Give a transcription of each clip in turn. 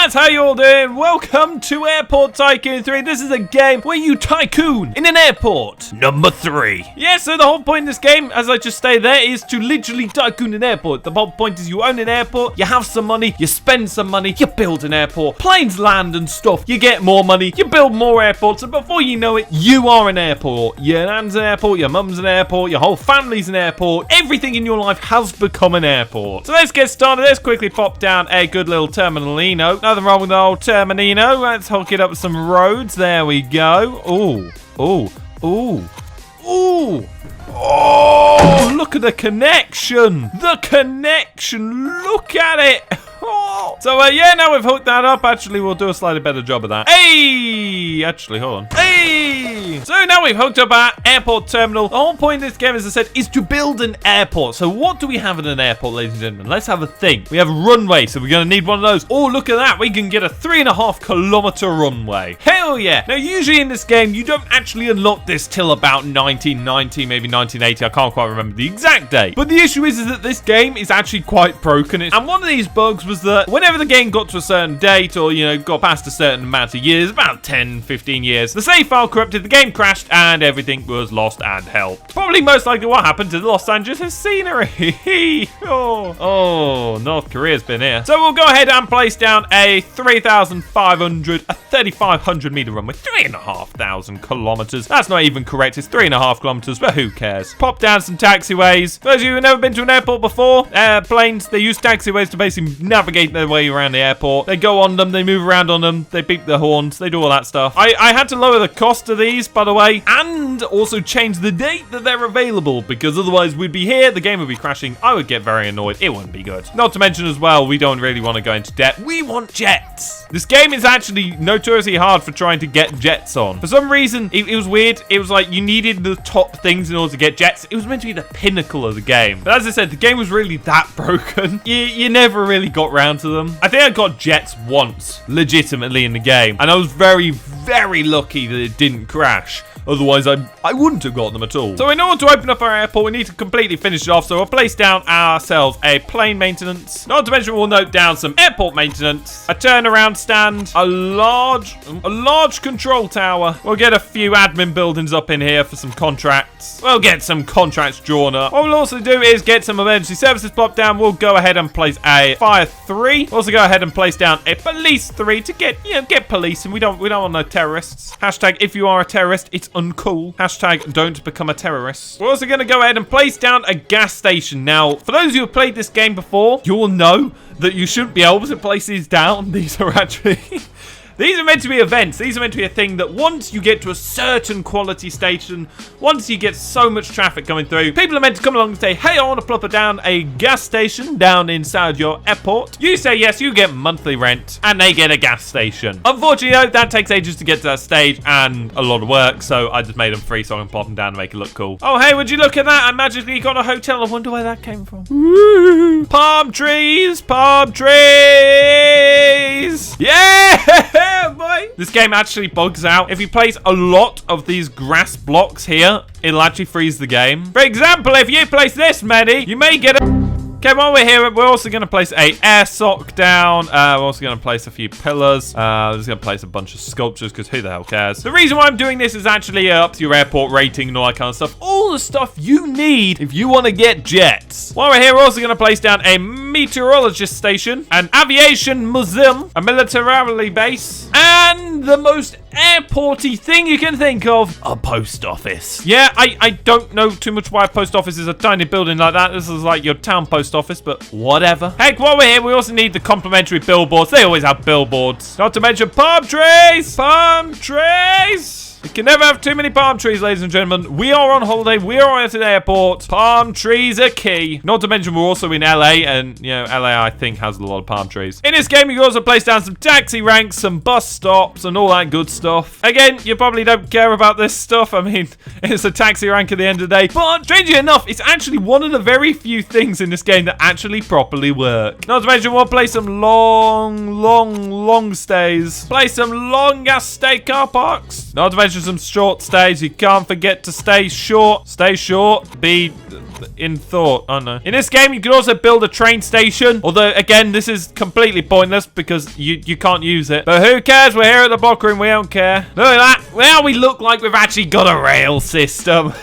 lads, how you all doing? Welcome to Airport Tycoon 3. This is a game where you tycoon in an airport. Number 3. Yeah, so the whole point in this game, as I just stated there, is to literally tycoon an airport. The whole point is you own an airport, you have some money, you spend some money, you build an airport, planes land and stuff, you get more money, you build more airports, and before you know it, you are an airport. Your nan's an airport, your mum's an airport, your whole family's an airport. Everything in your life has become an airport. So let's get started. Let's quickly pop down a good little terminalino. Nothing wrong with the old terminino. Let's hook it up with some roads. There we go. Ooh. Ooh. Ooh. Ooh. Oh, look at the connection. The connection. Look at it. Oh. So, yeah, now we've hooked that up. Actually, we'll do a slightly better job of that. Hey! Actually, hold on. Hey! So, now we've hooked up our airport terminal. The whole point of this game, as I said, is to build an airport. So, what do we have in an airport, ladies and gentlemen? Let's have a think. We have a runway, so we're going to need one of those. Oh, look at that. We can get a 3.5-kilometer runway. Hell yeah. Now, usually in this game, you don't actually unlock this till about 1990, maybe 1980. I can't quite remember the exact date. But the issue is that this game is actually quite broken. And one of these bugs was that whenever the game got to a certain date or, you know, got past a certain amount of years, about 10, 15 years, the save file corrupted, the game crashed, and everything was lost and helped. Probably most likely what happened to the Los Angeles scenery. oh, North Korea's been here. So we'll go ahead and place down a 3,500 meter runway, 3,500 kilometers. That's not even correct. It's 3.5 kilometers, but who cares? Pop down some taxiways. Those of you who've never been to an airport before, airplanes, they use taxiways to basically navigate their way around the airport. They go on them, they move around on them, they beep their horns, they do all that stuff. I had to lower the cost of these, by the way, and also change the date that they're available, because otherwise we'd be here, the game would be crashing, I would get very annoyed, it wouldn't be good. Not to mention as well, we don't really want to go into debt. We want jets. This game is actually notoriously hard for trying to get jets on. For some reason, it was weird. It was like you needed the top things in order to get jets. It was meant to be the pinnacle of the game. But as I said, the game was really that broken. You never really got round to them. I think I got jets once, legitimately in the game. And I was very, very lucky that it didn't crash. Otherwise, I wouldn't have got them at all. So in order to open up our airport, we need to completely finish it off. So we'll place down ourselves a plane maintenance. Not to mention, we'll note down some airport maintenance, a turnaround stand, a large control tower. We'll get a few admin buildings up in here for some contracts. We'll get some contracts drawn up. What we'll also do is get some emergency services plopped down. We'll go ahead and place a fire 3. We'll also go ahead and place down a police 3 to get police, and we don't want no terrorists. Hashtag if you are a terrorist, it's uncool. Hashtag don't become a terrorist. We're also going to go ahead and place down a gas station. Now, for those who have played this game before, you will know that you shouldn't be able to place these down. These are actually... These are meant to be events. These are meant to be a thing that once you get to a certain quality station, once you get so much traffic coming through, people are meant to come along and say, hey, I want to plop down a gas station down inside your airport. You say yes, you get monthly rent, and they get a gas station. Unfortunately, though, that takes ages to get to that stage and a lot of work, so I just made them free so I can plop them down and make it look cool. Oh, hey, would you look at that? I magically got a hotel. I wonder where that came from. Woo! Palm trees! Palm trees! Yeah! Boy. This game actually bugs out. If you place a lot of these grass blocks here, it'll actually freeze the game. For example, if you place this many, you may get a... Okay, while we're here, we're also going to place a air sock down. We're also going to place a few pillars. We're just going to place a bunch of sculptures because who the hell cares? The reason why I'm doing this is actually up to your airport rating and all that kind of stuff. All the stuff you need if you want to get jets. While we're here, we're also going to place down a meteorologist station, an aviation museum, a military base, and the most airporty thing you can think of, a post office. Yeah, I don't know too much why a post office is a tiny building like that. This is like your town post office, but whatever. Heck, while we're here, we also need the complimentary billboards. They always have billboards. Not to mention palm trees! Palm trees! You can never have too many palm trees, ladies and gentlemen. We are on holiday. We are at an airport. Palm trees are key. Not to mention, we're also in LA, and, you know, LA, I think, has a lot of palm trees. In this game, you can also place down some taxi ranks, some bus stops, and all that good stuff. Again, you probably don't care about this stuff. I mean, it's a taxi rank at the end of the day. But, strangely enough, it's actually one of the very few things in this game that actually properly work. Not to mention, we'll play some long stays. Play some long-ass stay car parks. Not to mention, mention some short stays. You can't forget to stay short. Stay short. Be in thought. Oh, no. In this game, you can also build a train station. Although, again, this is completely pointless because you can't use it. But who cares? We're here at the block room. We don't care. Look at that. Well, we look like we've actually got a rail system.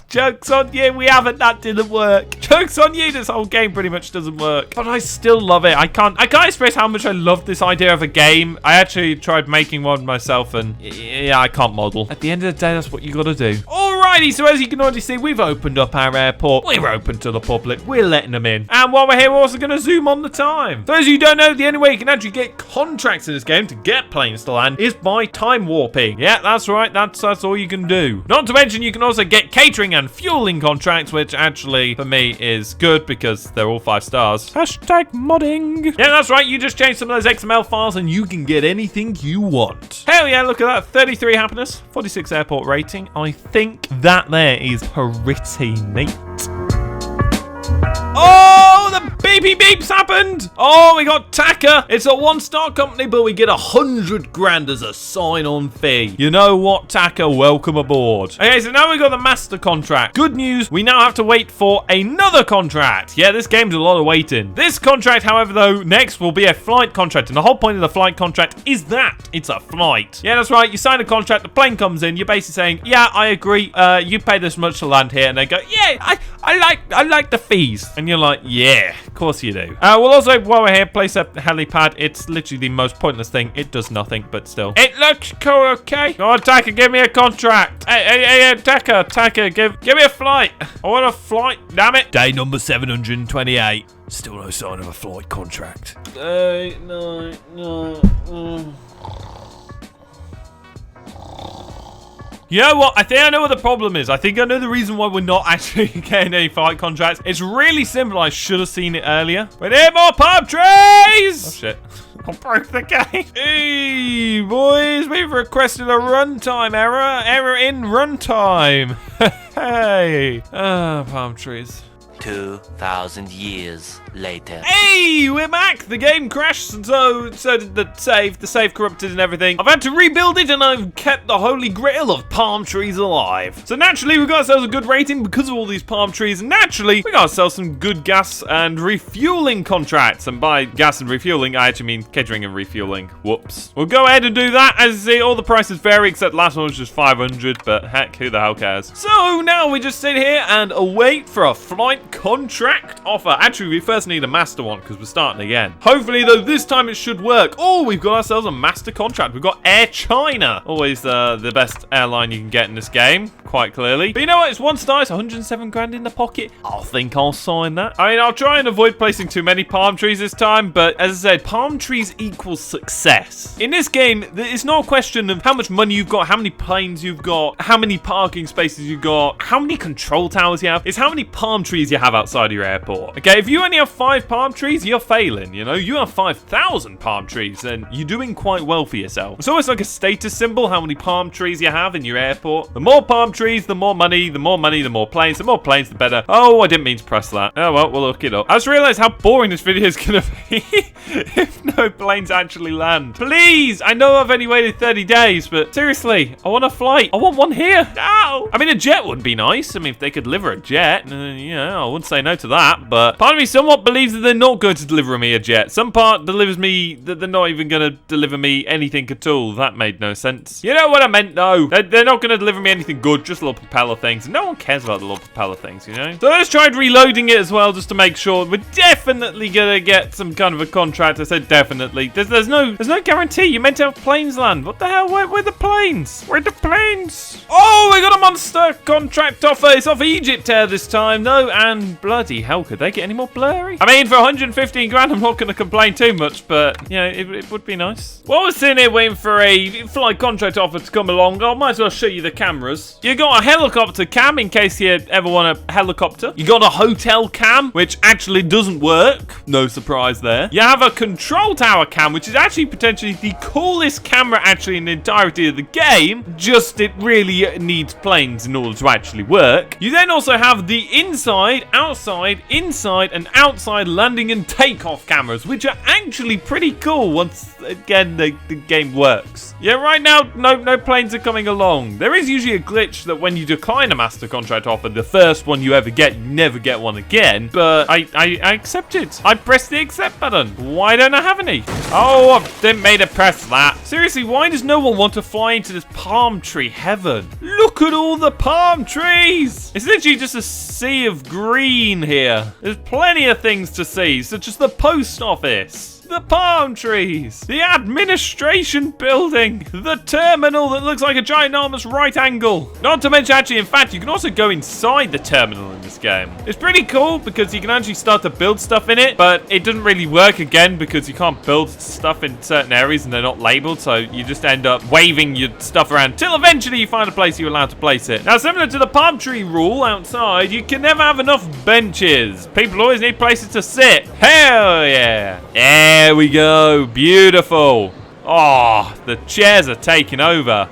Joke's on you, we haven't. That didn't work. Joke's on you, this whole game pretty much doesn't work. But I still love it. I can't express how much I love this idea of a game. I actually tried making one myself and yeah, I can't model. At the end of the day, that's what you gotta do. Alrighty, so as you can already see, we've opened up our airport. We're open to the public. We're letting them in. And while we're here, we're also gonna zoom on the time. Those of you who don't know, the only way you can actually get contracts in this game to get planes to land is by time warping. Yeah, that's right. That's all you can do. Not to mention, you can also get catering and fueling contracts, which actually for me is good because they're all 5 stars. Hashtag modding. Yeah, that's right. You just change some of those XML files and you can get anything you want. Hell yeah, look at that. 33 happiness, 46 airport rating. I think that there is pretty neat. Oh, the beepy beeps happened. Oh, we got Taka. It's a 1-star company, but we get 100 grand as a sign-on fee. You know what, Taka? Welcome aboard. Okay, so now we got the master contract. Good news, we now have to wait for another contract. Yeah, this game's a lot of waiting. This contract, however, though, next will be a flight contract. And the whole point of the flight contract is that it's a flight. Yeah, that's right. You sign a contract, the plane comes in. You're basically saying, yeah, I agree. You pay this much to land here. And they go, yeah, I like the fees. And you're like, yeah, of course you do. We'll also, while we're here, place a helipad. It's literally the most pointless thing. It does nothing, but still. It looks cool, okay? Go on, Taka, give me a contract. Hey, Taka, give me a flight. I want a flight, damn it. Day number 728. Still no sign of a flight contract. No. You know what? I think I know what the problem is. I think I know the reason why we're not actually getting any flight contracts. It's really simple. I should have seen it earlier. We need more palm trees! Oh, shit. I broke the game. Hey, boys. We've requested a runtime error. Error in runtime. Hey. Palm trees. 2,000 years later. Hey, we're back. The game crashed, and so did the save. The save corrupted and everything. I've had to rebuild it, and I've kept the holy grail of palm trees alive. So naturally, we got ourselves a good rating because of all these palm trees, and naturally, we got ourselves some good gas and refueling contracts. And by gas and refueling, I actually mean catering and refueling. Whoops. We'll go ahead and do that. As you see, all the prices vary, except the last one was just 500, but heck, who the hell cares? So now we just sit here and await for a flight contract offer. Actually, we first need a master one because we're starting again. Hopefully, though, this time it should work. Oh, we've got ourselves a master contract. We've got Air China. Always the best airline you can get in this game, quite clearly. But you know what? It's 1 star. It's 107 grand in the pocket. I think I'll sign that. I mean, I'll try and avoid placing too many palm trees this time, but as I said, palm trees equals success. In this game, it's not a question of how much money you've got, how many planes you've got, how many parking spaces you've got, how many control towers you have. It's how many palm trees you have outside of your airport. Okay, if you only have 5 palm trees, you're failing, you know? You have 5,000 palm trees, then you're doing quite well for yourself. It's almost like a status symbol, how many palm trees you have in your airport. The more palm trees, the more money, the more planes, the more planes, the better. Oh, I didn't mean to press that. Oh, well, we'll look it up. I just realized how boring this video is gonna be if no planes actually land. Please! I know I've only waited 30 days, but seriously, I want a flight. I want one here. Ow! I mean, a jet would be nice. I mean, if they could deliver a jet, you know, I wouldn't say no to that, but part of me somewhat believes that they're not going to deliver me a jet. Some part delivers me that they're not even going to deliver me anything at all. That made no sense. You know what I meant, though? They're not going to deliver me anything good, just little propeller things. No one cares about the little propeller things, you know? So let's try reloading it as well, just to make sure we're definitely going to get some kind of a contract. I said definitely. There's no guarantee. You're meant to have planes land. What the hell? Where are the planes? Where are the planes? Oh, we got a monster contract offer. It's off Egypt Air this time, though, and bloody hell, could they get any more blurry? I mean, for 115 grand, I'm not going to complain too much, but, you know, it would be nice. While we're sitting here waiting for a flight contract offer to come along, I might as well show you the cameras. You got a helicopter cam, in case you ever want a helicopter. You got a hotel cam, which actually doesn't work. No surprise there. You have a control tower cam, which is actually potentially the coolest camera actually in the entirety of the game. Just it really needs planes in order to actually work. You then also have the inside outside, inside, and outside landing and takeoff cameras, which are actually pretty cool once, again, the game works. Yeah, right now, no planes are coming along. There is usually a glitch that when you decline a master contract offer, the first one you ever get, you never get one again. But I accept it. I pressed the accept button. Why don't I have any? Oh, I didn't mean to press that. Seriously, why does no one want to fly into this palm tree heaven? Look at all the palm trees. It's literally just a sea of green here. There's plenty of things to see, such as the post office, the palm trees, the administration building, the terminal that looks like a ginormous right angle. Not to mention, actually, in fact, you can also go inside the terminal in this game. It's pretty cool because you can actually start to build stuff in it, but it doesn't really work again because you can't build stuff in certain areas and they're not labeled, so you just end up waving your stuff around till eventually you find a place you're allowed to place it. Now, similar to the palm tree rule outside, you can never have enough benches. People always need places to sit. Hell yeah. There we go. Beautiful. Oh, the chairs are taking over.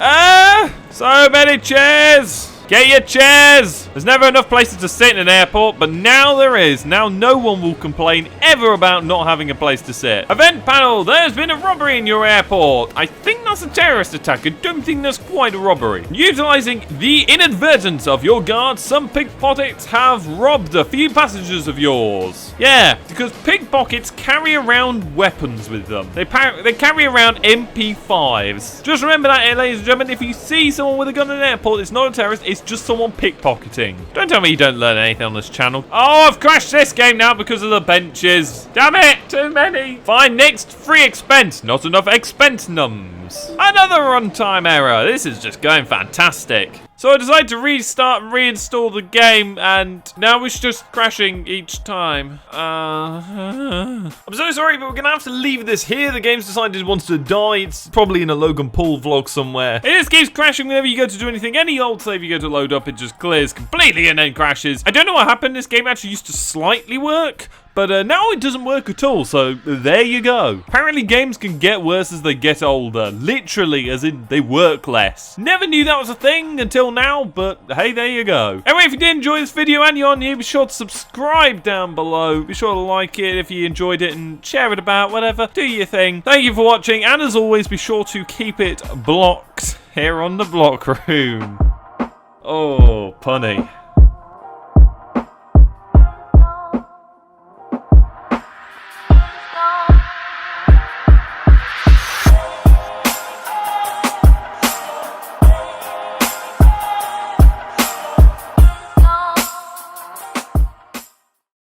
So many chairs. Get your chairs! There's never enough places to sit in an airport, but now there is. Now no one will complain ever about not having a place to sit. Event panel, there's been a robbery in your airport. I think that's a terrorist attack. I don't think that's quite a robbery. Utilizing the inadvertence of your guards, some pickpockets have robbed a few passengers of yours. Yeah, because pickpockets carry around weapons with them. They carry around MP5s. Just remember that, ladies and gentlemen, if you see someone with a gun in an airport, it's not a terrorist, it's just someone pickpocketing. Don't tell me you don't learn anything on this channel. Oh, I've crashed this game now because of the benches. Damn it, too many. Fine, next, free expense. Not enough expense nums. Another runtime error. This is just going fantastic. So I decided to restart and reinstall the game, and now it's just crashing each time. I'm so sorry, but we're gonna have to leave this here. The game's decided it wants to die. It's probably in a Logan Paul vlog somewhere. It just keeps crashing whenever you go to do anything. Any old save you go to load up, it just clears completely and then crashes. I don't know what happened. This game actually used to slightly work, but now it doesn't work at all, so there you go. Apparently games can get worse as they get older. Literally, as in they work less. Never knew that was a thing until now, but hey, there you go. Anyway, if you did enjoy this video and you're new, be sure to subscribe down below. Be sure to like it if you enjoyed it and share it about, whatever. Do your thing. Thank you for watching, and as always, be sure to keep it blocked here on the Block Room. Oh, punny.